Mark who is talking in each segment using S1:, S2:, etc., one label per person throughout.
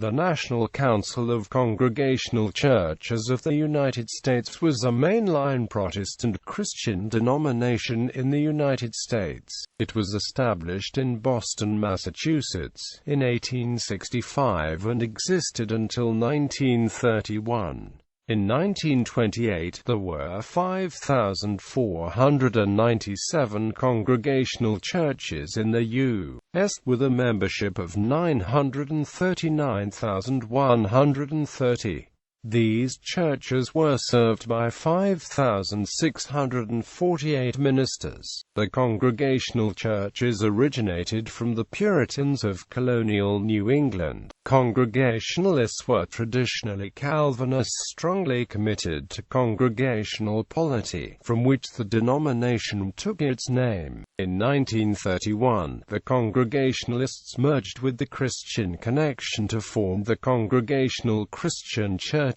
S1: The National Council of Congregational Churches of the United States was a mainline Protestant Christian denomination in the United States. It was established in Boston, Massachusetts, in 1865 and existed until 1931. In 1928 there were 5,497 congregational churches in the U.S., with a membership of 939,130. These churches were served by 5,648 ministers. The Congregational churches originated from the Puritans of colonial New England. Congregationalists were traditionally Calvinists strongly committed to congregational polity, from which the denomination took its name. In 1931, the Congregationalists merged with the Christian Connection to form the Congregational Christian Churches.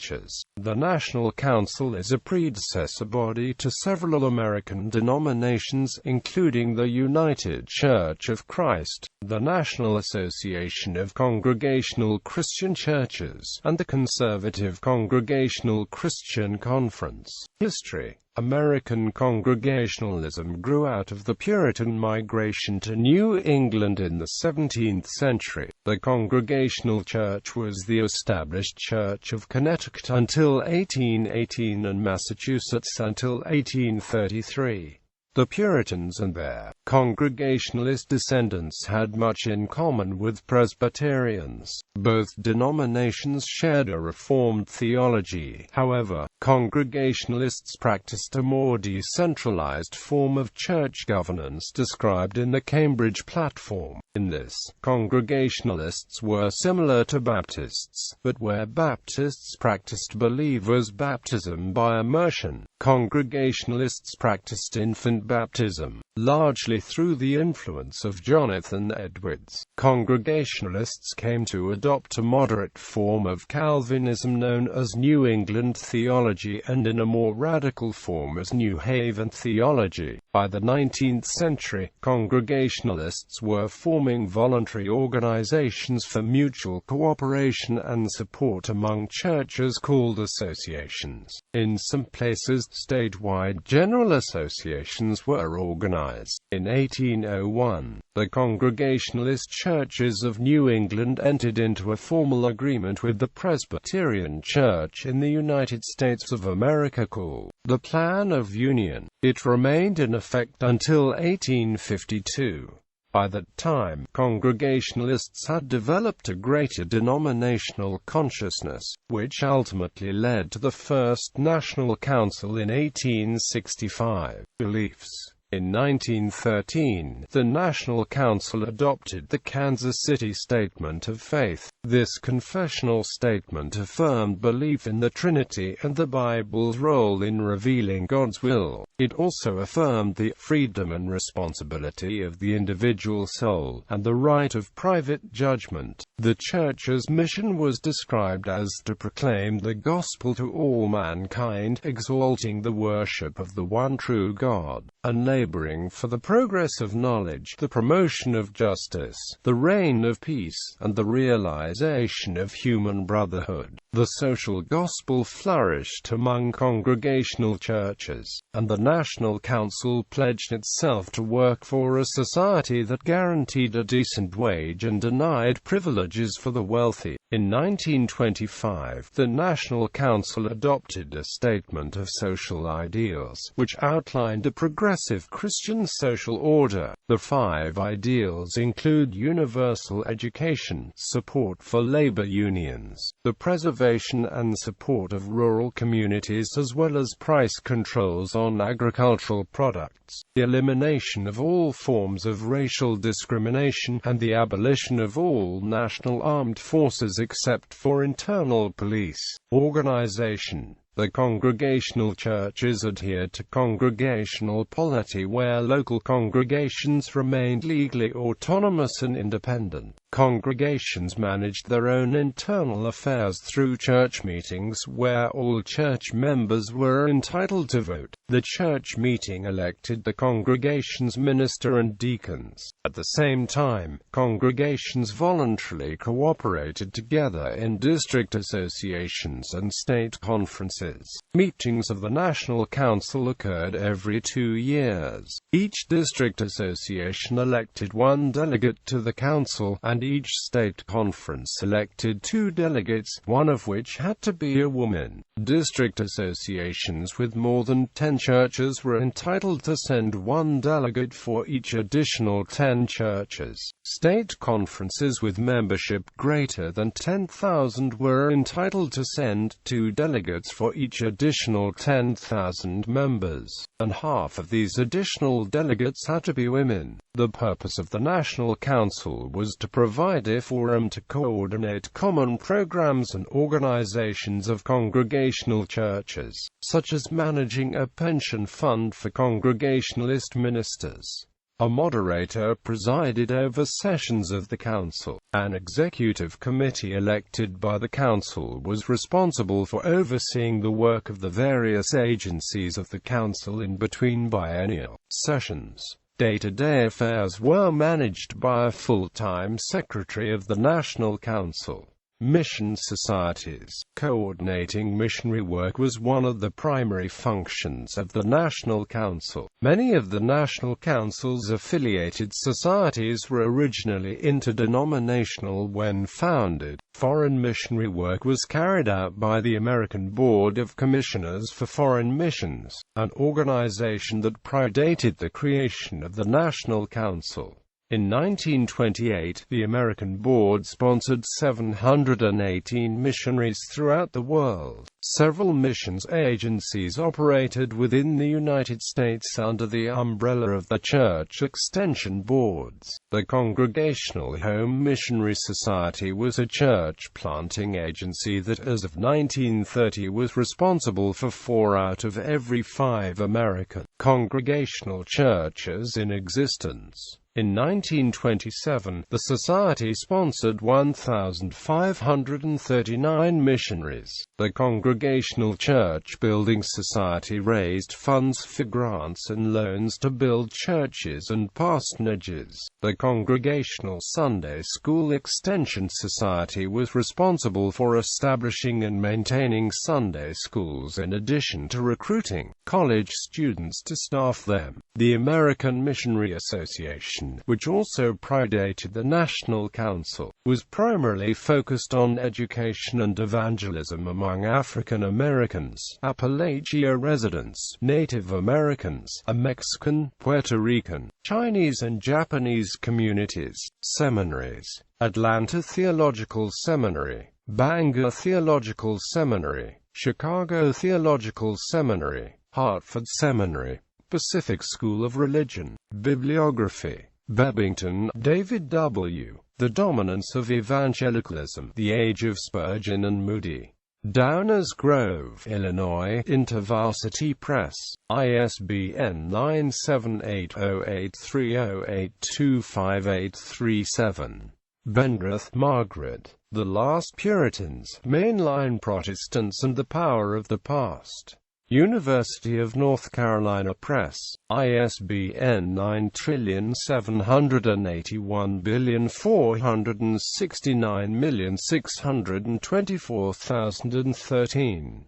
S1: The National Council is a predecessor body to several American denominations, including the United Church of Christ, the National Association of Congregational Christian Churches, and the Conservative Congregational Christian Conference. History. American Congregationalism grew out of the Puritan migration to New England in the 17th century. The Congregational Church was the established Church of Connecticut until 1818 and Massachusetts until 1833. The Puritans and their Congregationalist descendants had much in common with Presbyterians. Both denominations shared a Reformed theology. However, Congregationalists practiced a more decentralized form of church governance described in the Cambridge Platform. In this, Congregationalists were similar to Baptists, but where Baptists practiced believers' baptism by immersion, Congregationalists practiced infant baptism, largely through the influence of Jonathan Edwards. Congregationalists came to adopt a moderate form of Calvinism known as New England theology and in a more radical form as New Haven theology. By the 19th century, Congregationalists were forming voluntary organizations for mutual cooperation and support among churches called associations. In some places, statewide general associations were organized. In 1801, the Congregationalist churches of New England entered into a formal agreement with the Presbyterian Church in the United States of America called the Plan of Union. It remained in effect until 1852. By that time, Congregationalists had developed a greater denominational consciousness, which ultimately led to the First National Council in 1865. Beliefs. In 1913, the National Council adopted the Kansas City Statement of Faith. This confessional statement affirmed belief in the Trinity and the Bible's role in revealing God's will. It also affirmed the freedom and responsibility of the individual soul, and the right of private judgment. The Church's mission was described as to proclaim the gospel to all mankind, exalting the worship of the one true God, and laboring for the progress of knowledge, the promotion of justice, the reign of peace, and the realization of human brotherhood. The social gospel flourished among Congregational churches, and the National Council pledged itself to work for a society that guaranteed a decent wage and denied privileges for the wealthy. In 1925, the National Council adopted a statement of social ideals, which outlined a progressive Christian social order. The 5 ideals include universal education, support for labor unions, the preservation and support of rural communities as well as price controls on agricultural products, the elimination of all forms of racial discrimination, and the abolition of all national armed forces except for internal police. Organization. The Congregational churches adhered to congregational polity where local congregations remained legally autonomous and independent. Congregations managed their own internal affairs through church meetings where all church members were entitled to vote. The church meeting elected the congregation's minister and deacons. At the same time, congregations voluntarily cooperated together in district associations and state conferences. Meetings of the National Council occurred every 2 years. Each district association elected one delegate to the council, and each state conference elected 2 delegates, one of which had to be a woman. District associations with more than 10 churches were entitled to send 1 delegate for each additional 10 churches. State conferences with membership greater than 10,000 were entitled to send 2 delegates for each additional 10,000 members, and half of these additional delegates had to be women. The purpose of the National Council was to provide a forum to coordinate common programs and organizations of congregational churches, such as managing a pension fund for Congregationalist ministers. A moderator presided over sessions of the council. An executive committee elected by the council was responsible for overseeing the work of the various agencies of the council in between biennial sessions. Day-to-day affairs were managed by a full-time secretary of the National Council. Mission societies. Coordinating missionary work was one of the primary functions of the National Council. Many of the National Council's affiliated societies were originally interdenominational when founded. Foreign missionary work was carried out by the American Board of Commissioners for Foreign Missions, an organization that predated the creation of the National Council. In 1928, the American board sponsored 718 missionaries throughout the world. Several missions agencies operated within the United States under the umbrella of the church extension boards. The Congregational Home Missionary Society was a church planting agency that as of 1930 was responsible for 4 out of every 5 American congregational churches in existence. In 1927, the society sponsored 1,539 missionaries. The Congregational Church Building Society raised funds for grants and loans to build churches and parsonages. The Congregational Sunday School Extension Society was responsible for establishing and maintaining Sunday schools in addition to recruiting college students to staff them. The American Missionary Association, which also predated the National Council, was primarily focused on education and evangelism among African Americans, Appalachia residents, Native Americans, Mexican, Puerto Rican, Chinese and Japanese communities. Seminaries. Atlanta Theological Seminary, Bangor Theological Seminary, Chicago Theological Seminary, Hartford Seminary, Pacific School of Religion. Bibliography. Bebbington, David W. The Dominance of Evangelicalism, The Age of Spurgeon and Moody. Downers Grove, Illinois, InterVarsity Press. ISBN 9780830825837. Bendrith, Margaret. The Last Puritans, Mainline Protestants and the Power of the Past. University of North Carolina Press. ISBN 9781469624013.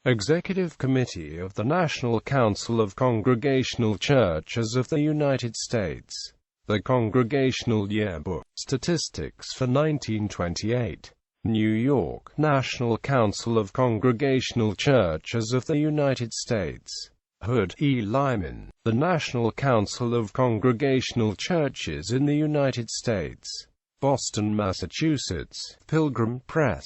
S1: Executive Committee of the National Council of Congregational Churches of the United States. The Congregational Yearbook. Statistics for 1928. New York, National Council of Congregational Churches of the United States. Hood, E. Lyman, The National Council of Congregational Churches in the United States. Boston, Massachusetts, Pilgrim Press.